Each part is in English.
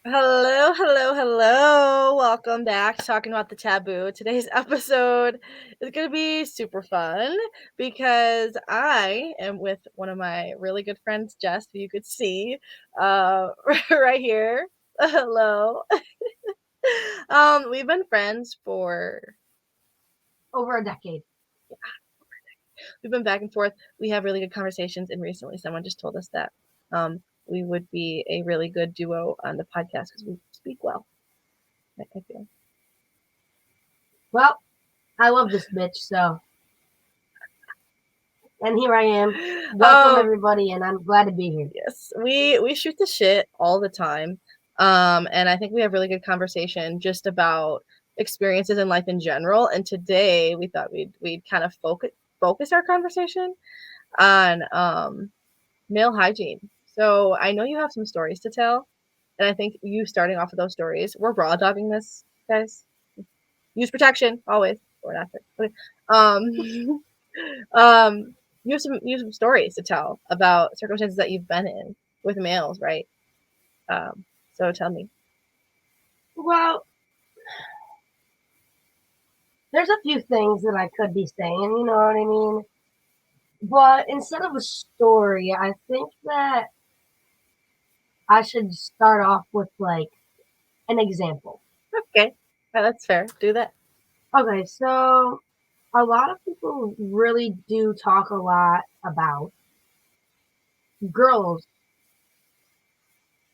Hello, hello, hello. Welcome back to talking about the taboo. Today's episode is going to be super fun because I am with one of my really good friends, Jess, who you could see right here. Hello. We've been friends for Over a decade. we've been back and forth. We have really good conversations, and recently someone just told us that we would be a really good duo on the podcast because we speak well. I feel. Well, I love this bitch, so. And here I am. Welcome, Um, everybody, and I'm glad to be here. Yes, we shoot the shit all the time. And I think we have really good conversation just about experiences in life in general. And today we thought we'd kind of focus our conversation on male hygiene. So I know you have some stories to tell, and I think you starting off with those stories. We're raw dogging this, guys. Use protection always. Or not. Okay. Um, um, you have some stories to tell about circumstances that you've been in with males, right? So tell me. Well, there's a few things that I could be saying, you know what I mean? But instead of a story, I think that I should start off with, like, an example. Okay, that's fair. Do that. Okay, so a lot of people really do talk a lot about girls'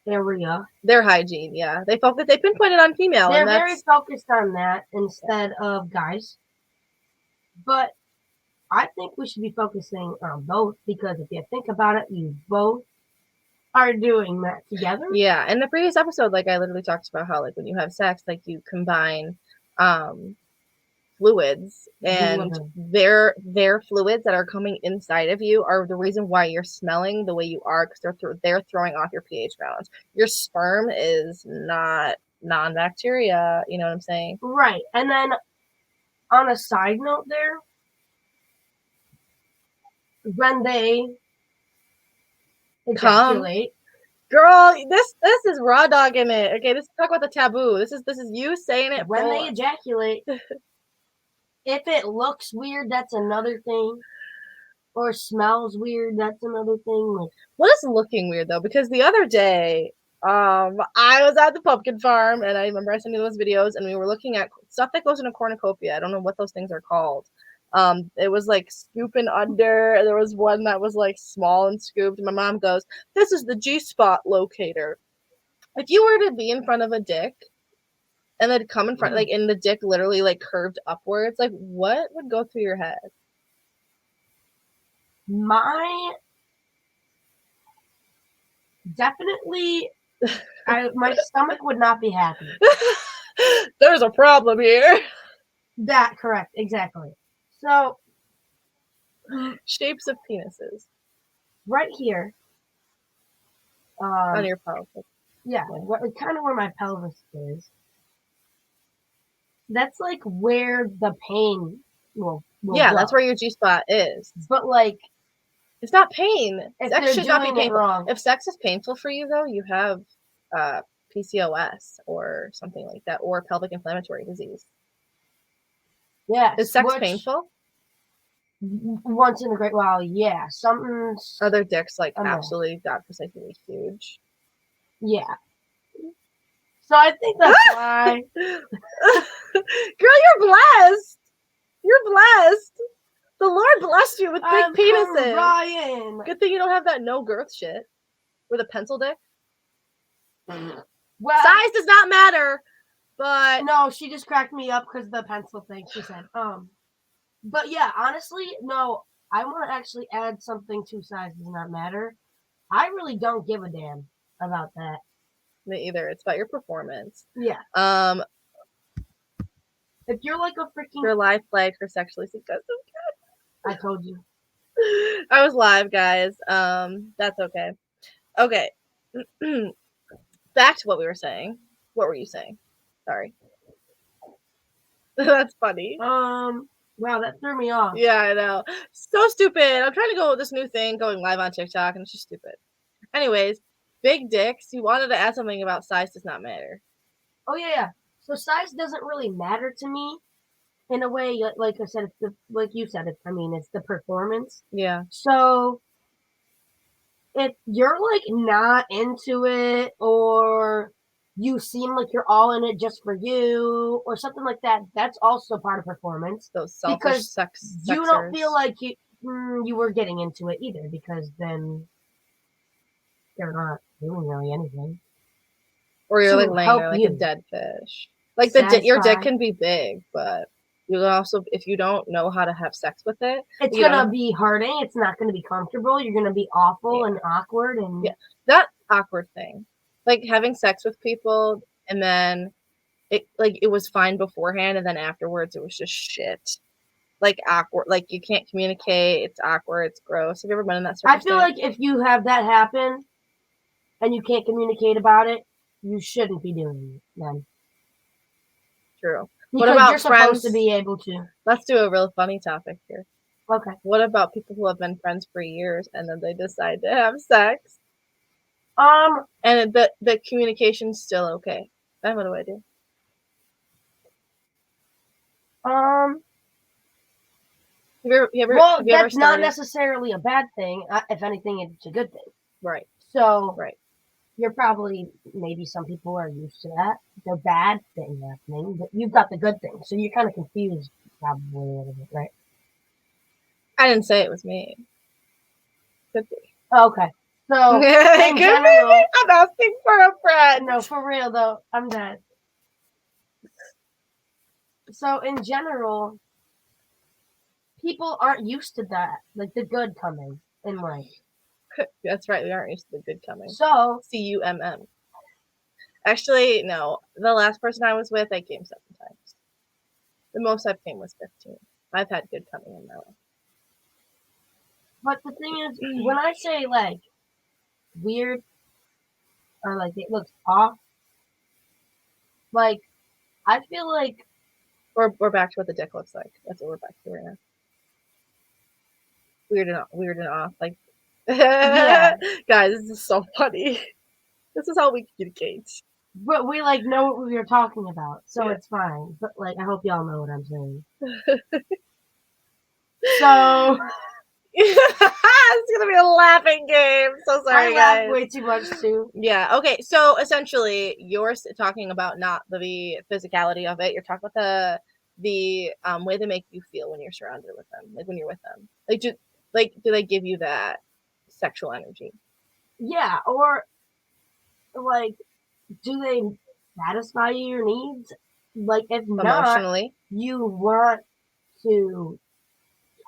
area. Their hygiene, yeah. They focus. They pinpointed on female, and They're very that's focused on that instead of guys. But I think we should be focusing on both because if you think about it, you both are doing that together. yeah. In the previous episode, like I literally talked about how like when you have sex, like you combine um fluids, and Together. their fluids that are coming inside of you are the reason why you're smelling the way you are, because they're throwing off your pH balance. Your sperm is not non-bacteria, you know what I'm saying? Right. And then on a side note there, when they Come, ejaculate, girl, this is raw dogging it. Okay, let's talk about the taboo. This is you saying it when they full. ejaculate, if it looks weird, that's another thing. Or smells weird, that's another thing. Like, What is looking weird though? Because the other day, I was at the pumpkin farm, and I remember I sent you those videos, and we were looking at stuff that goes in a cornucopia. I don't know what those things are called. It was like scooping under. There was one that was like small and scooped. My mom goes, "This is the G spot locator." If you were to be in front of a dick and then come in front, like, and the dick literally like curved upwards, like what would go through your head? my definitely, my stomach would not be happy. There's a problem here. That correct, exactly. So Shapes of penises right here, on um, your pelvis. yeah, kind of where my pelvis is. That's like where the pain will Yeah, that's go. where your G spot is. But like, It's not pain. if Sex they're should not be doing it painful. wrong, If sex is painful for you, though, you have uh, PCOS or something like that, or pelvic inflammatory disease. Is yes, sex which painful? once in a great while, yeah, something's Are their dicks like amiss. absolutely godforsakenly huge? Yeah. So I think that's why. Girl, you're blessed. You're blessed. The Lord blessed you with big I'm penises. crying. Good thing you don't have that no girth shit with a pencil dick. Well, Size does not matter, but no, she just cracked me up because the pencil thing she said. But yeah, honestly, no, I want to actually add something to size does not matter. I really don't give a damn about that. me either. It's about your performance. Yeah. Um, If you're like a your freaking. life flag for sexually suggestive. I told you. I was live, guys. That's okay. Okay. Back to what we were saying. What were you saying? Sorry. That's funny. Wow, that threw me off. Yeah, I know. So stupid. I'm trying to go with this new thing, going live on TikTok, and it's just stupid. Anyways, big dicks. You wanted to add something about size does not matter. Oh yeah. So size doesn't really matter to me in a way. Like I said, it's like you said it. I mean, it's the performance. Yeah. So if you're like not into it, or you seem like you're all in it just for you or something like that, that's also part of performance, Those selfish because you don't sexers. feel like you were getting into it either, because then they're not doing really anything Or you're like to laying help there like a you dead fish. Like your dick satisfy. can be big, but you can also, if you don't know how to have sex with it, It's you don't gonna know. be hurting. It's not gonna be comfortable. You're gonna be awful Yeah, and awkward yeah, and that awkward thing, like having sex with people, and then it was fine beforehand, and then afterwards it was just shit. Like awkward, like you can't communicate. It's awkward. It's gross. Have you ever been in that I feel circumstance? like if you have that happen and you can't communicate about it, you shouldn't be doing it then. True. What Because you're about supposed to friends? be able to. Let's do a real funny topic here. Okay. What about people who have been friends for years and then they decide to have sex Um, and the communication's still okay? Then what do I do? um, Have well, you ever that's not started? necessarily a bad thing. If anything, it's a good thing. Right, So right. you're probably, maybe some people are used to that, the bad thing happening, but you've got the good thing. So you're kind of confused, probably a little bit, right? I didn't say it was me. Could be. Okay. So It in could be me. general, I'm asking for a friend. no, for real though, I'm dead. So in general, people aren't used to that, like the good coming in life. That's right. We aren't used to the good coming. So CUMM. Actually, no. The last person I was with, I came 7 times. The most I've came was 15. I've had good coming in my but the thing is, when life. I say like weird or like it looks off, like I feel like We're back to what the dick looks like. That's what we're back to right now. Weird and off. Like, yeah, guys, this is so funny. This is how we communicate. but we like know what we were talking about, so Yeah. it's fine. But like I hope y'all know what I'm saying. So It's gonna be a laughing game. So I sorry, laugh guys. way too much too. Yeah. Okay. So essentially, you're talking about not the physicality of it. You're talking about the way they make you feel when you're surrounded with them, like when you're with them. Do they give you that sexual energy Yeah, or like, do they satisfy your needs? Like, if not, emotionally? you want to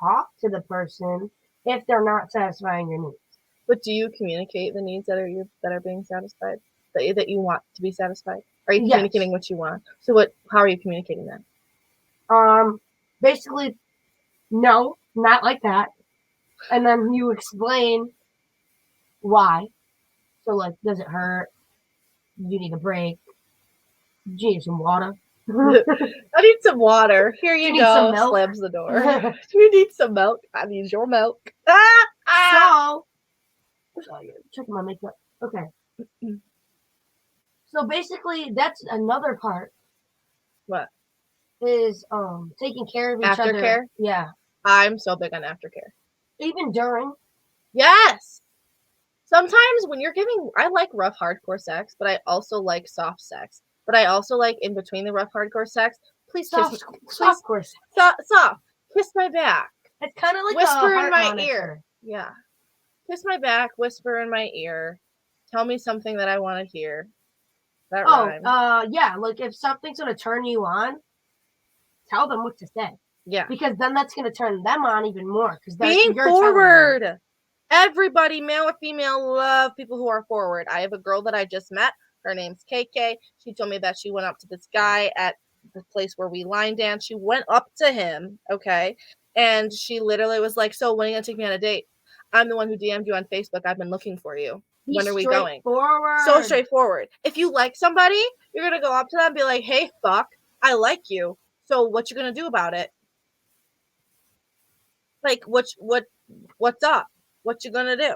talk to the person if they're not satisfying your needs. But do you communicate the needs that are being satisfied, that you want to be satisfied? Are you Yes. communicating what you want? So what? How are you communicating that? Um, Basically, no, not like that. And then you explain why. So, like, does it hurt? You need a break? Do you need some water? Do I need some water. Here you you need some go. milk? Slams the door. Do you need some milk? I need your milk. Ah! Ah! So, oh, you're checking my makeup. Okay. So basically, that's another part, What? is taking care of each other. Aftercare? Yeah. I'm so big on aftercare. Even during. Yes. Sometimes when you're giving, I like rough hardcore sex, but I also like soft sex. But I also like in between the rough hardcore sex. Please kiss me. Please, Soft course. soft. Kiss my back. It's kind of like a Whisper in heart my ear. monitor. Yeah. Kiss my back. Whisper in my ear. Tell me something that I want to hear. That Oh, rhymes. yeah. Like if something's gonna turn you on, tell them what to say, Yeah. because then that's gonna turn them on even more. Because Being you're forward. Everybody, male or female, love people who are forward. I have a girl that I just met. Her name's KK. She told me that she went up to this guy at the place where we line dance. She went up to him, okay, and she literally was like, "So when are you gonna take me on a date? I'm the one who DM'd you on Facebook. I've been looking for you. Be When are we going?" So straightforward. straightforward. If you like somebody, you're gonna go up to them and be like, "Hey, fuck, I like you. So what you gonna do about it? Like, what's up? What you gonna do?"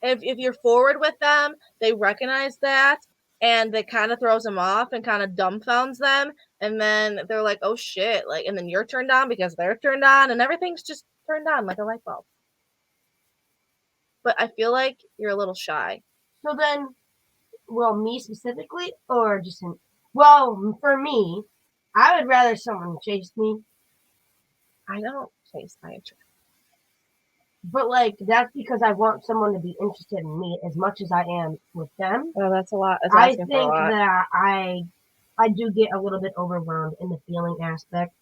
if you're forward with them, they recognize that, and it kind of throws them off and kind of dumbfounds them, and then they're like, oh shit, like, and then you're turned on because they're turned on, and everything's just turned on like a light bulb. But I feel like you're a little shy. So then, well, me specifically, or just in, well, for me, I would rather someone chase me. I don't chase my interest. But like that's because I want someone to be interested in me as much as I am with them. Oh, that's a lot. That's I asking for a think lot. that I do get a little bit overwhelmed in the feeling aspect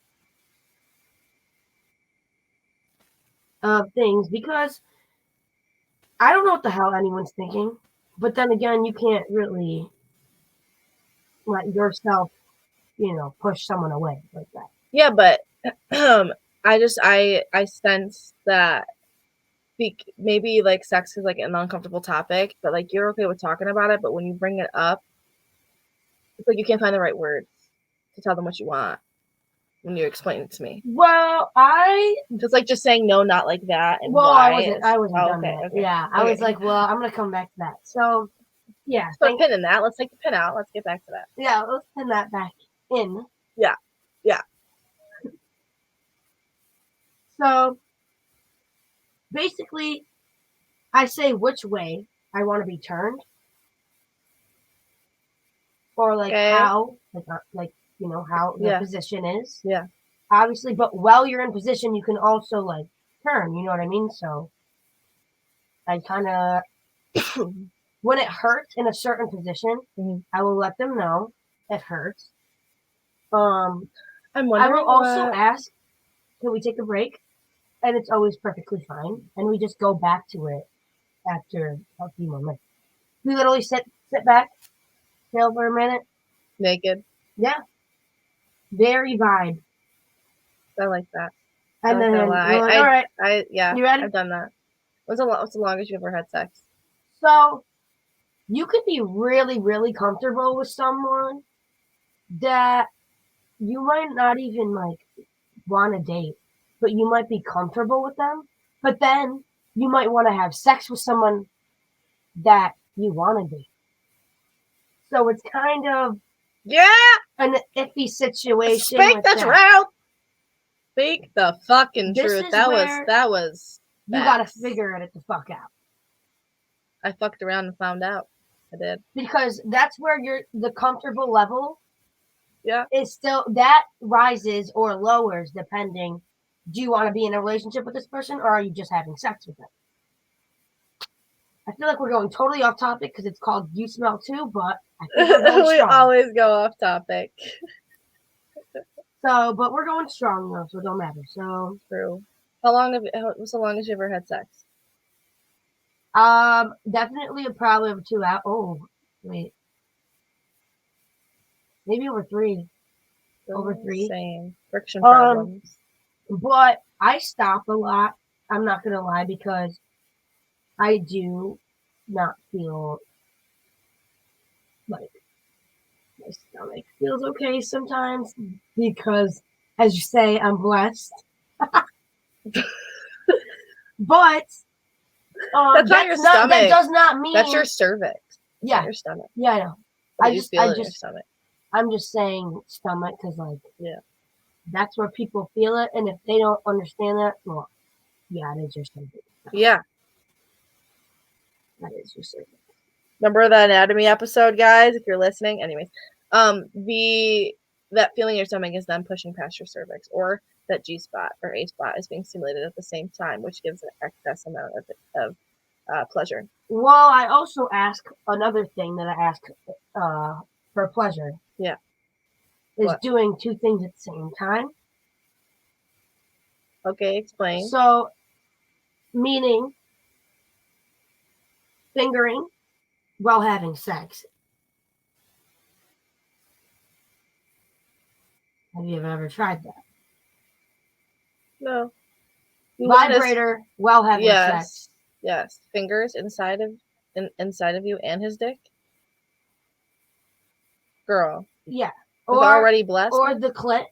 of things because I don't know what the hell anyone's thinking. But then again, you can't really let yourself, push someone away like that. Yeah, but I sense that maybe like sex is like an uncomfortable topic, but like you're okay with talking about it, but when you bring it up, it's like you can't find the right words to tell them what you want when you explain it to me. Well, It's like just saying no, not like that, and well, why. I wasn't done okay, that. okay. Yeah, I was like, well, I'm gonna come back to that. So, yeah, Let's put a pin in that. Let's take the pin out. Let's get back to that. Yeah, let's pin that back in. Yeah, yeah. So, basically, I say which way I want to be turned, or like how, how the position is. Yeah. Obviously, but while you're in position, you can also like turn. You know what I mean? So, I kind of when it hurts in a certain position, I will let them know it hurts. I'm wondering. I will also ask, can we take a break? And it's always perfectly fine, and we just go back to it after a few moments. We literally sit back, chill for a minute. Naked. Yeah. Very vibe. I like that. And then, all right. Yeah. You ready? I've done that. What's the longest you ever had sex? So, you could be really, really comfortable with someone that you might not even like want to date, but you might be comfortable with them. But then you might want to have sex with someone that you want to date. So it's kind of an iffy situation. Speak the truth. Speak the fucking truth. That was. You gotta figure it the fuck out. I fucked around and found out. I did. Because that's where the comfortable level. Yeah. Is still that rises or lowers depending. Do you want to be in a relationship with this person, or are you just having sex with them? I feel like we're going totally off topic because it's called You Smell Too, but I think we're going we strong. always go off topic. So, but we're going strong though, so it don't matter. So true. What's the longest you ever had sex? Definitely probably over 2 hours. Oh, wait. Maybe over 3. Over 3. Same. Friction problems. But I stop a lot. I'm not gonna lie because I do not feel like my stomach feels okay sometimes because, as you say, I'm blessed. But that's not your stomach. That does not mean that's your cervix. It's not your stomach. Yeah, I know. I just feel it in your stomach. I'm just saying stomach because, like, that's where people feel it, and if they don't understand that, well, yeah, it is your stomach. Yeah, that is your cervix. Remember the anatomy episode, guys? If you're listening, anyways, that feeling in your stomach is then pushing past your cervix, or that G spot or A spot is being stimulated at the same time, which gives an excess amount of pleasure. Well, I also ask another thing that I ask for pleasure. Yeah. Is doing 2 things at the same time. Okay, explain. So, meaning fingering while having sex. Have you ever tried that? No. Vibrator while having sex. Yes. Fingers inside of you and his dick. Girl. Yeah. Or already blessed. Or the clit.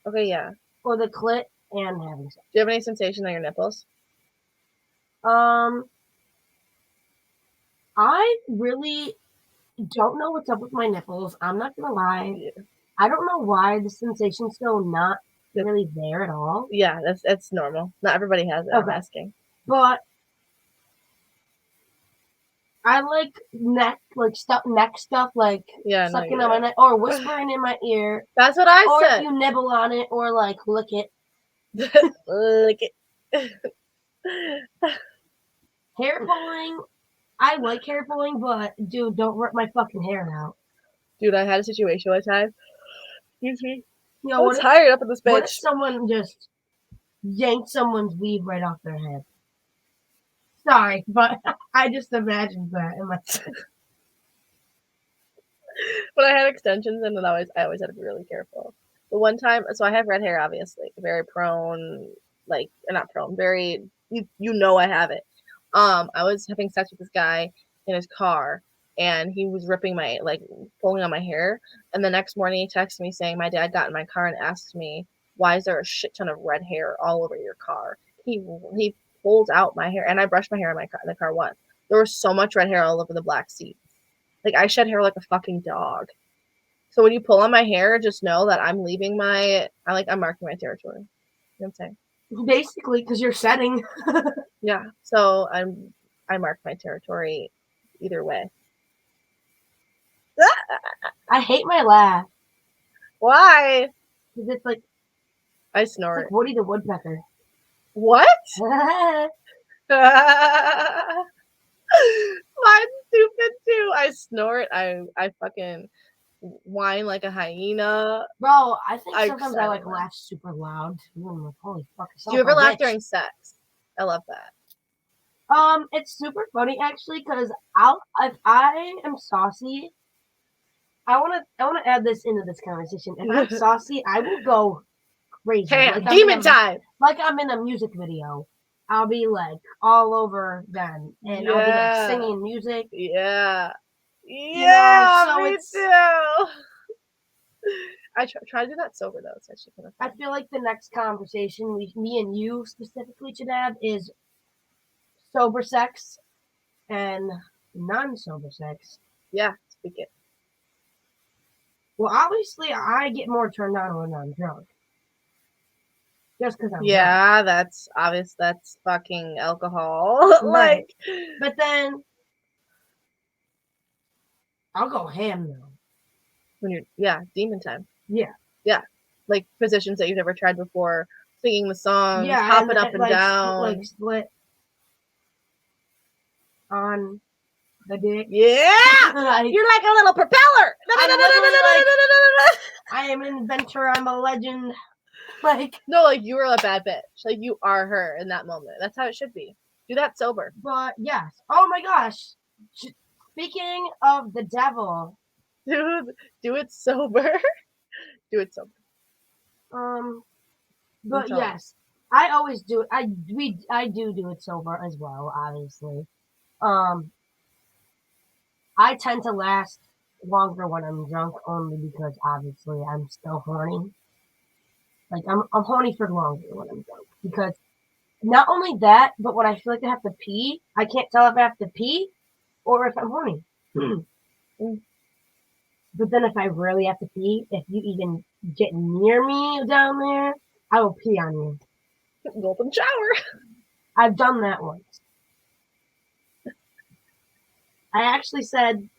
Okay, yeah. Or the clit and having sex. Do you have any sensation on your nipples? I really don't know what's up with my nipples. I'm not gonna lie. Yeah, I don't know why the sensation's still not really there at all. yeah, that's normal. Not everybody has it. I'm Okay. asking. But I like neck stuff, like Yeah, no, sucking on my yeah. neck or whispering in my ear, That's what I or if said. you nibble on it or like lick it. Lick it. Hair pulling, I like hair pulling, but dude, don't rip my fucking hair out. Dude, I had a situation one time. Excuse me. You know I'm tired up in this what if bitch. someone just yanked someone's weave right off their head? Sorry, but I just imagined that in my head. But I had extensions, and then I always had to be really careful. The one time, so I have red hair, obviously, very prone, like not prone, very you know I have it. I was having sex with this guy in his car, and he was ripping my like pulling on my hair. And the next morning, he texted me saying my dad got in my car and asked me why is there a shit ton of red hair all over your car. He pulled out my hair, and I brushed my hair in the car once. There was so much red hair all over the black seat. Like I shed hair like a fucking dog. So when you pull on my hair, just know that I'm leaving I'm marking my territory. You know what I'm saying? Basically, because you're setting. Yeah. So I mark my territory either way. I hate my laugh Why? because it's like I snort. Woody the Woodpecker. What? Mine's stupid too. I snort. I fucking whine like a hyena. Bro, I think I sometimes I like laugh super loud. I'm like, holy fuck, Do you sound ever like a laugh bitch. during sex? I love that. It's super funny actually because if I am saucy, I wanna add this into this conversation. If I'm saucy, I will go crazy. Damn, demon time. Like I'm in a music video. I'll be like all over them and I'll be like Yeah. singing music. Yeah. You know, Yeah, so me it's too. I try to do that sober though. It's actually kind of I fun. feel like the next conversation me and you specifically should have is sober sex and non-sober sex. Yeah, speak it. Well, obviously, I get more turned on when I'm drunk, just because I'm drunk. Yeah, that's obvious. That's fucking alcohol. Right. Like But then I'll go ham though. when yeah, demon time. Yeah. Yeah, like positions that you've never tried before, singing the songs, Yeah, hopping up and and like down. split on the dick. Yeah, Like, you're like a little propeller. I'm literally like I am an inventor. I'm a legend. Like, No, like you were a bad bitch. Like you are her in that moment. That's how it should be. Do that sober. but yes. Oh my gosh. Speaking of the devil, Dude, do it sober. Do it sober. but yes, I always do it. I do it sober as well. Obviously, um, I tend to last longer when I'm drunk, only because obviously I'm still horny. Like I'm horny for longer when I'm drunk because not only that, but when I feel like I have to pee, I can't tell if I have to pee or if I'm horny. But then if I really have to pee, if you even get near me down there, I will pee on you. Golden shower. I've done that once. I actually said,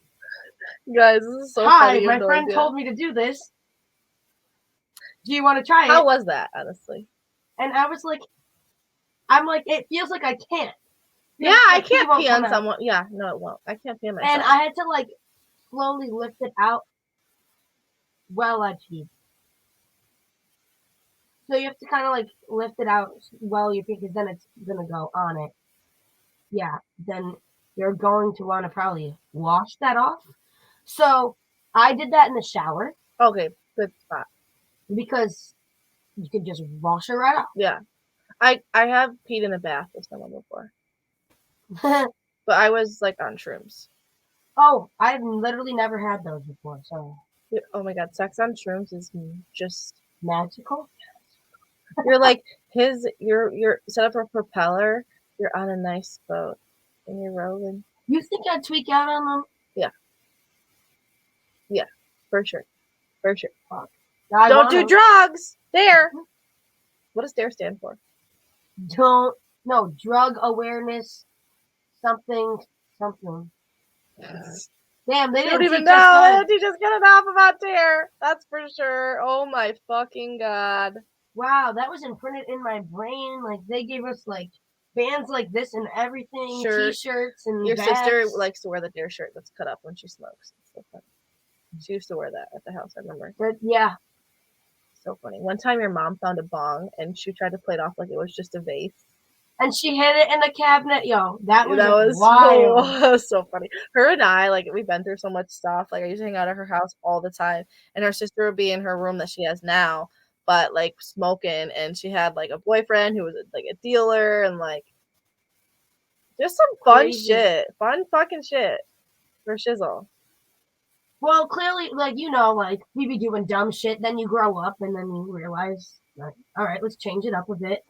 Guys, this is so "Hi, funny. my friend told me to do this. Do you want to try How it?" was that, honestly? And I was like, "I'm like, it feels like I can't." Yeah, I can't pee on someone. Yeah, no, it won't. I can't pee on myself. And I had to like slowly lift it out while I pee. So you have to kind of like lift it out while you pee, because then it's gonna go on it. Yeah, then you're going to want to probably wash that off. So I did that in the shower. Okay, good spot. Because you could just wash it right off. Yeah. I have peed in a bath with someone before. But I was like on shrooms. Oh, I've literally never had those before, so. Oh my god, sex on shrooms is just Magical? You're like you're set up a propeller, you're on a nice boat and you're rolling. You think I'd tweak out on them? Yeah. Yeah. For sure. For sure. Fuck. I Don't do wanna. drugs. DARE. What does DARE stand for? Don't. No, drug awareness. Something. Something. Damn, they You don't didn't even teach us know. They good. didn't teach us good enough about DARE. That's for sure. Oh my fucking god. Wow, that was imprinted in my brain. Like they gave us like bands like this and everything, Shirt. T-shirts and Your sister bags. likes to wear the DARE shirt that's cut up when she smokes. It's so funny. She used to wear that at the house, I remember. But yeah. So funny. One time your mom found a bong and she tried to play it off like it was just a vase. And she hid it in the cabinet, yo. That was That was so funny. Her and I, like, we've been through so much stuff. Like, I used to hang out at her house all the time, and her sister would be in her room that she has now, but like smoking, and she had like a boyfriend who was like a dealer, and like just some fun shit, fun fucking shit for shizzle. Well, clearly, like like we be doing dumb shit. Then you grow up, and then you realize, like, all right, let's change it up a bit.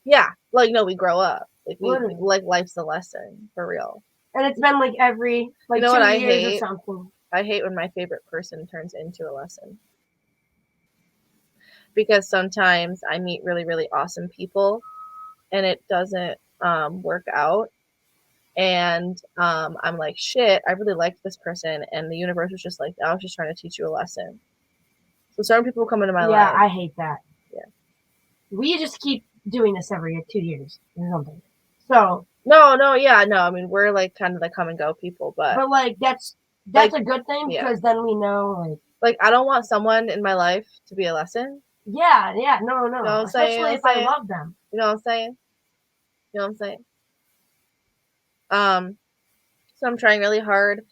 Yeah, like no, we grow up. Like we Literally. like life's a lesson for real. And it's been like every like You know 2 what I years or hate? something. I hate when my favorite person turns into a lesson. Because sometimes I meet really, really awesome people and it doesn't work out. And I'm like, shit, I really liked this person. And the universe was just like, I was just trying to teach you a lesson. So certain people come into my life. Yeah, I hate that. Yeah. We just keep doing this every 2 years or something. So. No, yeah, no. I mean, we're like kind of the come and go people, but like that's like, a good thing because then we know like I don't want someone in my life to be a lesson. Yeah, no. You know what I'm Especially saying? if I love them. You know what I'm saying? You know what I'm saying? So I'm trying really hard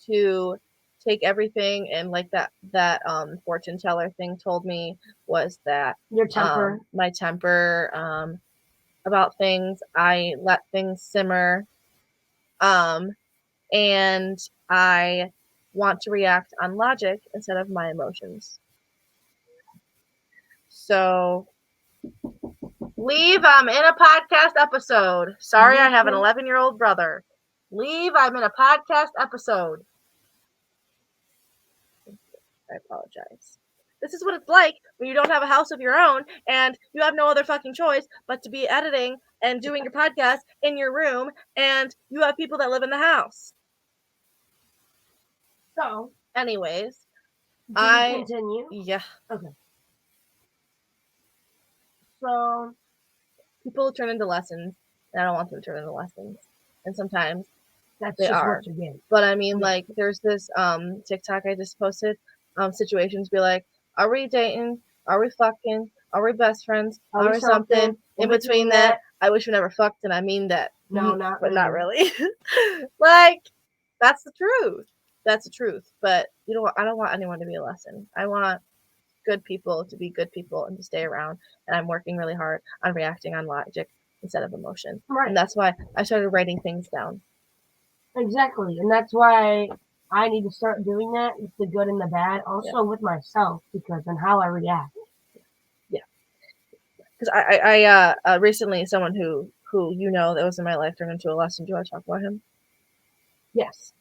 to take everything and like that fortune teller thing told me was that your temper, my temper about things. I let things simmer, and I want to react on logic instead of my emotions. So leave, I'm in a podcast episode. Sorry, I have an 11-year-old brother. Leave, I'm in a podcast episode. I apologize. This is what it's like when you don't have a house of your own and you have no other fucking choice but to be editing and doing your podcast in your room and you have people that live in the house. So, anyways, I continue. Yeah. Okay. So, people turn into lessons, and I don't want them to turn into lessons. And sometimes that's they just are. What you get. But I mean, like, there's this TikTok I just posted. Situations be like, are we dating? Are we fucking? Are we best friends? Are we something? In between that, I wish we never fucked, and I mean that. No, not but really. not really. Like, that's the truth. That's the truth. But you know what? I don't want anyone to be a lesson. I want good people to be good people and to stay around. And I'm working really hard on reacting on logic instead of emotion. Right. And that's why I started writing things down. Exactly. And that's why I need to start doing that with the good and the bad, also with myself, because and how I react. Yeah. Because I recently someone who that was in my life turned into a lesson. Do you want to talk about him? Yes.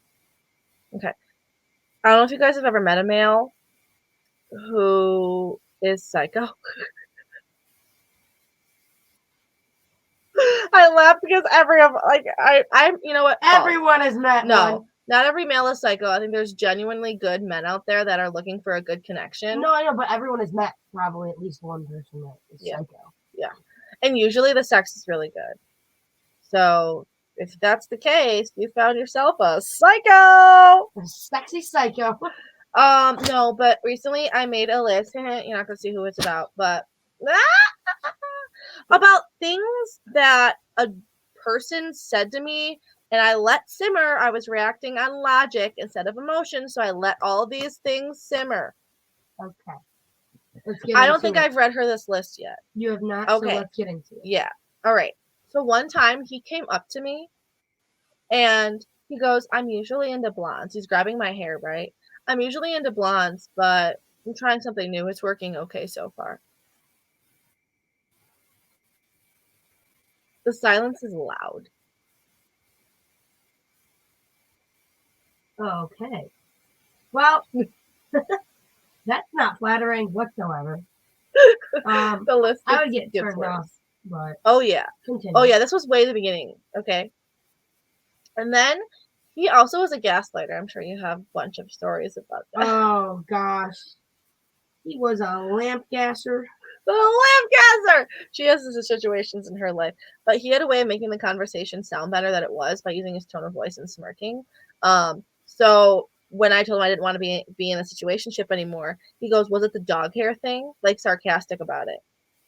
Okay. I don't know if you guys have ever met a male who is psycho. I laugh because I'm you know what? Everyone has met one. Not every male is psycho. I think there's genuinely good men out there that are looking for a good connection. No, I know, but everyone has met probably at least one person that is psycho. Yeah. And usually the sex is really good. So if that's the case, you found yourself a psycho. A sexy psycho. No, but recently I made a list. You're not gonna see who it's about, but about things that a person said to me and I let simmer. I was reacting on logic instead of emotion, so I let all these things simmer. Okay. I don't think I've read her this list yet. You have not? Okay. So let's get into it. Yeah. All right. So one time he came up to me and he goes, I'm usually into blondes. He's grabbing my hair, right? I'm usually into blondes, but I'm trying something new. It's working okay so far. The silence is loud. Okay. Well, that's not flattering whatsoever. The list I would get gets turned off, worse. but Oh yeah. Oh continue. yeah, this was way the beginning. Okay. And then he also was a gaslighter. I'm sure you have a bunch of stories about that. Oh gosh, he was a lamp gasser. The lamp gasser! She has these situations in her life. But he had a way of making the conversation sound better than it was by using his tone of voice and smirking. So when I told him I didn't want to be in a situationship anymore, he goes, "Was it the dog hair thing?" Like sarcastic about it.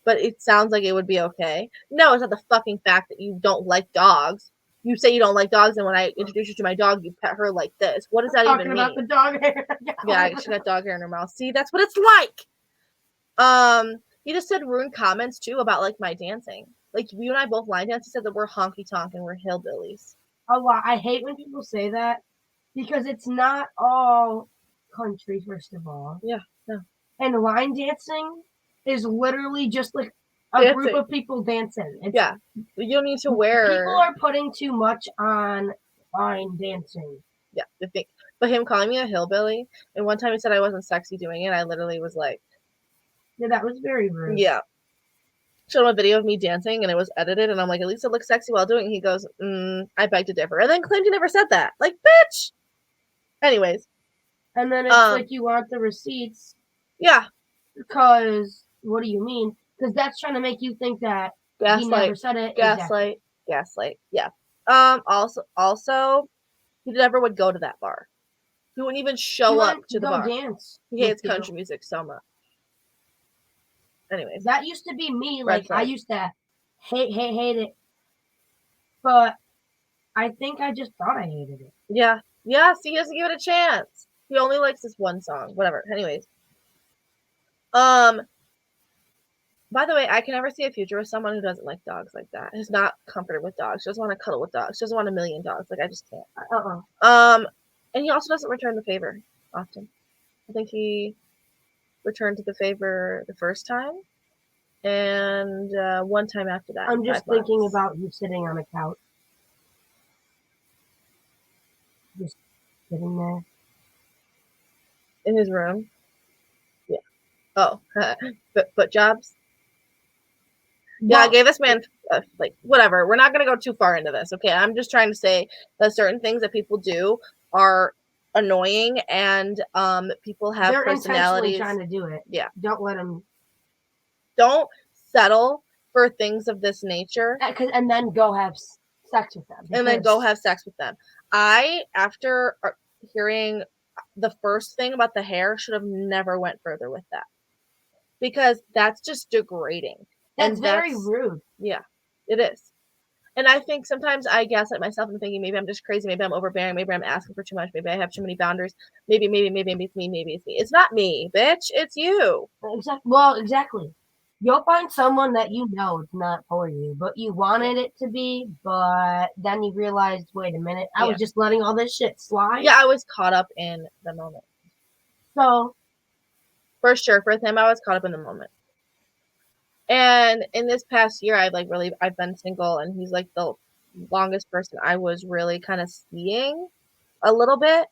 But it sounds like it would be okay. No, it's not the fucking fact that you don't like dogs. You say you don't like dogs, and when I introduce you to my dog, you pet her like this. What does that Talking even about mean? the dog hair. Yeah, she got dog hair in her mouth. See, that's what it's like. He just said rude comments too about like my dancing. Like you and I both line dance. He said that we're honky tonk and we're hillbillies. A lot. I hate when people say that because it's not all country, first of all. Yeah, no. And line dancing is literally just like a group Dancing. of people dancing. It's, Yeah. You don't need to people wear. are putting too much on line dancing. Yeah, the thing. But him calling me a hillbilly, and one time he said I wasn't sexy doing it, I literally was like, Yeah, that was very rude. yeah. Showed him a video of me dancing and it was edited, and I'm like, at least it looks sexy while doing it. He goes, I beg to differ. And then claimed he never said that. Like, bitch! Anyways. And then it's like you want the receipts. Yeah. Because, what do you mean? Because that's trying to make you think that he never said it. Gaslight. Exactly. Gaslight. Yeah. Also, he never would go to that bar. He wouldn't even show up to the bar. Dance. He hates country music so much. Anyways. That used to be me. Like, I used to hate it. But I think I just thought I hated it. Yeah. Yeah, see, he doesn't give it a chance. He only likes this one song. Whatever. Anyways. By the way, I can never see a future with someone who doesn't like dogs like that. Who's not comforted with dogs. She doesn't want to cuddle with dogs. She doesn't want a million dogs. Like, I just can't. And he also doesn't return the favor often. I think he returned to the favor the first time, and one time after that. I'm just thinking about you sitting on a couch. Just sitting there. In his room? Yeah. Oh, foot jobs? Yeah, I gave this man, like, whatever. We're not going to go too far into this, okay? I'm just trying to say that certain things that people do are annoying, and people have They're personalities. They're intentionally trying to do it. Yeah. Don't let them. Don't settle for things of this nature. And then go have sex with them. And then go have sex with them. After hearing the first thing about the hair, should have never went further with that. Because that's just degrading. That's very rude. Yeah, it is. And I think sometimes I gaslight myself and thinking maybe I'm just crazy, maybe I'm overbearing, maybe I'm asking for too much, maybe I have too many boundaries, maybe it's me, maybe it's me. It's not me, bitch. It's you. Exactly. You'll find someone that you know it's not for you, but you wanted it to be, but then you realized, wait a minute, I was just letting all this shit slide. Yeah, I was caught up in the moment. So, for sure, for him, I was caught up in the moment. And in this past year, I've been single, and he's like the longest person I was really kind of seeing a little bit.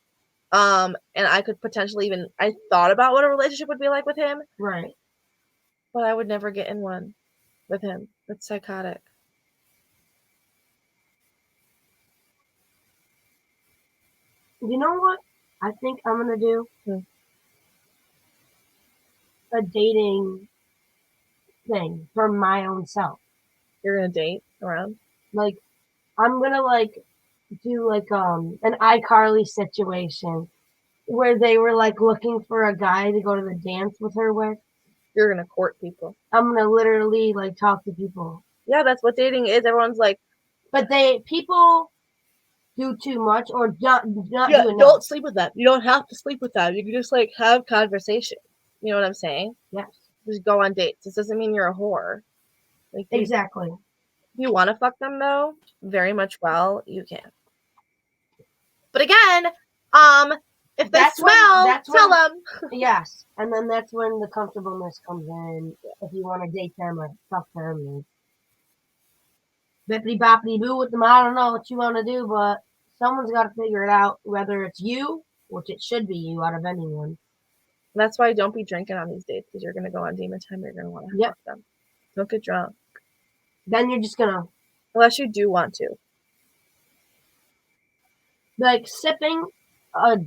And I could potentially I thought about what a relationship would be like with him. Right. But I would never get in one with him. It's psychotic. You know what I think I'm going to do? A dating thing for my own self. You're going to date around? Like, I'm going to, do, an iCarly situation where they were, looking for a guy to go to the dance with her with. You're going to court people. I'm going to literally, talk to people. Yeah, that's what dating is. Everyone's like... But people do too much or not do enough. Don't sleep with them. You don't have to sleep with them. You can just, have conversation. You know what I'm saying? Yes. Just go on dates. This doesn't mean you're a whore. Exactly. If you want to fuck them, though, very much well, you can. But again, if they smell, tell them. Yes. And then that's when the comfortableness comes in. If you want to date them or fuck them. Bippity boppity boo with them. I don't know what you want to do, but Someone's got to figure it out, whether it's you, which it should be you out of anyone. That's why don't be drinking on these dates because you're gonna go on demon time. You're gonna want to fuck them. Don't get drunk. Then you're just gonna, unless you do want to. Like sipping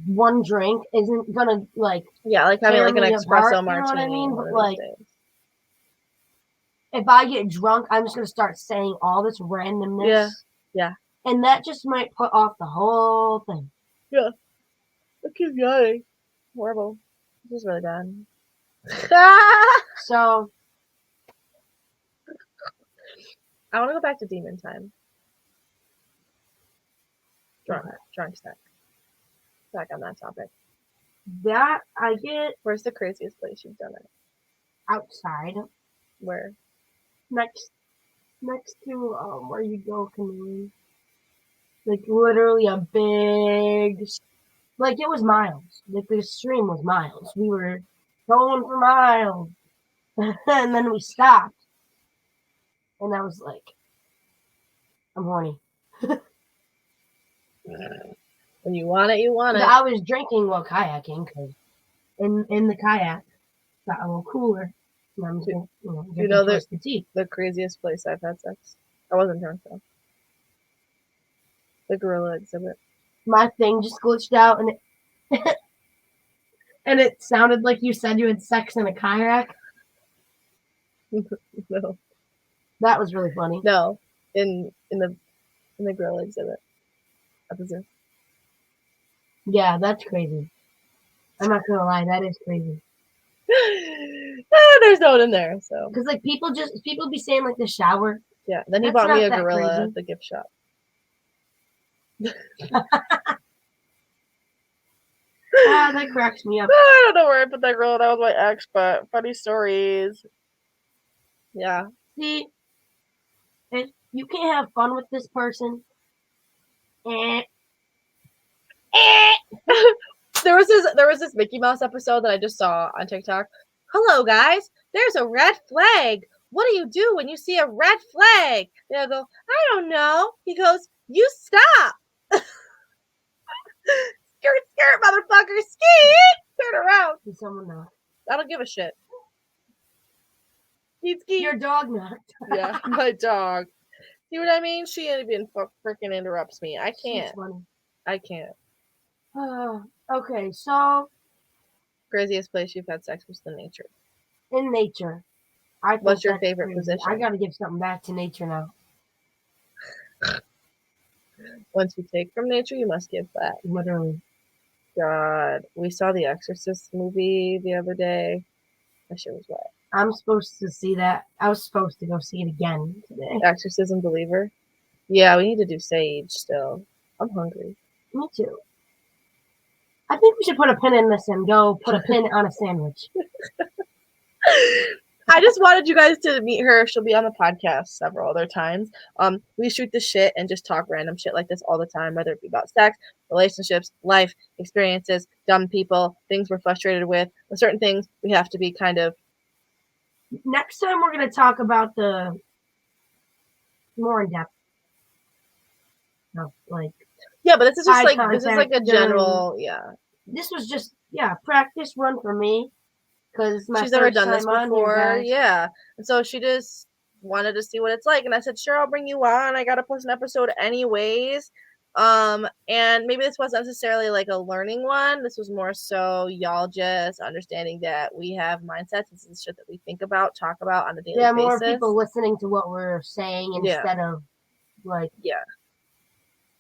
one drink isn't gonna like like having like an espresso martini. You know what I mean? But like, if I get drunk, I'm just gonna start saying all this randomness. Yeah. And that just might put off the whole thing. Yeah. I keep yawning. Horrible. This is really bad. So I want to go back to demon time. Drunk snack. Back on that topic. That I get. Where's the craziest place you've done it? Outside. Where? Next to where you go canoeing. Like literally a big, like it was miles. Like the stream was miles. We were going for miles, and then we stopped, and I was like, I'm horny. When you want it, you want it. I was drinking while kayaking because in the kayak got a little cooler. And you know the craziest place I've had sex? I wasn't drunk though. The gorilla exhibit. My thing just glitched out and it and it sounded like you said you had sex in a kayak. No. That was really funny. No. In the gorilla exhibit at the zoo. Yeah, that's crazy. I'm not gonna lie, that is crazy. There's no one in there, so because like people be saying like the shower. Yeah, then he bought me a gorilla at the gift shop. That cracks me up. I don't know where I put that gorilla. That was my ex, but funny stories. Yeah. See, if you can't have fun with this person, There was this Mickey Mouse episode that I just saw on TikTok. Hello guys, there's a red flag. What do you do when you see a red flag? They'll go, I don't know. He goes, you stop. Skirt, motherfucker, ski. Turn around. Did someone knock? I don't give a shit. Your dog knocked. Yeah, my dog. See what I mean? She even freaking interrupts me. I can't. She's funny. I can't. Okay, so craziest place you've had sex was the nature. In nature. What's your favorite position? I gotta give something back to nature now. Once you take from nature, you must give back. Literally. God, we saw the Exorcist movie the other day. That shit was wet. I'm supposed to see that. I was supposed to go see it again today. Exorcism Believer? Yeah, we need to do Sage still. I'm hungry. Me too. I think we should put a pin in this and go put a pin on a sandwich. I just wanted you guys to meet her. She'll be on the podcast several other times. We shoot the shit and just talk random shit like this all the time, whether it be about sex, relationships, life, experiences, dumb people, things we're frustrated with certain things we have to be kind of. Next time we're going to talk about the more in depth. No, like. Yeah, but this is just like, this is like a general, yeah. This was just, practice run for me. Because she's never done this before. Yeah. And so she just wanted to see what it's like. And I said, sure, I'll bring you on. I got to post an episode anyways. And maybe this wasn't necessarily like a learning one. This was more so y'all just understanding that we have mindsets. This is shit that we think about, talk about on a daily basis. More people listening to what we're saying instead of like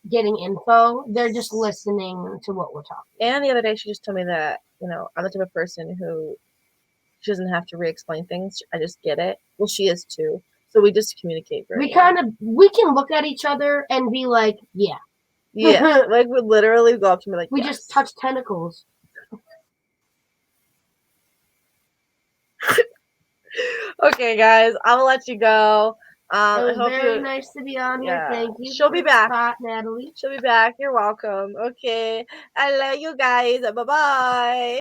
getting info. They're just listening to what we're talking about. And the other day she just told me that, I'm the type of person who she doesn't have to re-explain things. I just get it. Well, she is too. So we just communicate very well. We can look at each other and be like, yeah. Yeah. Like we literally go up to me like, we just touch tentacles. Okay, guys. I'll let you go. It was very nice to be on here. Thank you. She'll be back. Natalie. She'll be back. You're welcome. Okay. I love you guys. Bye-bye.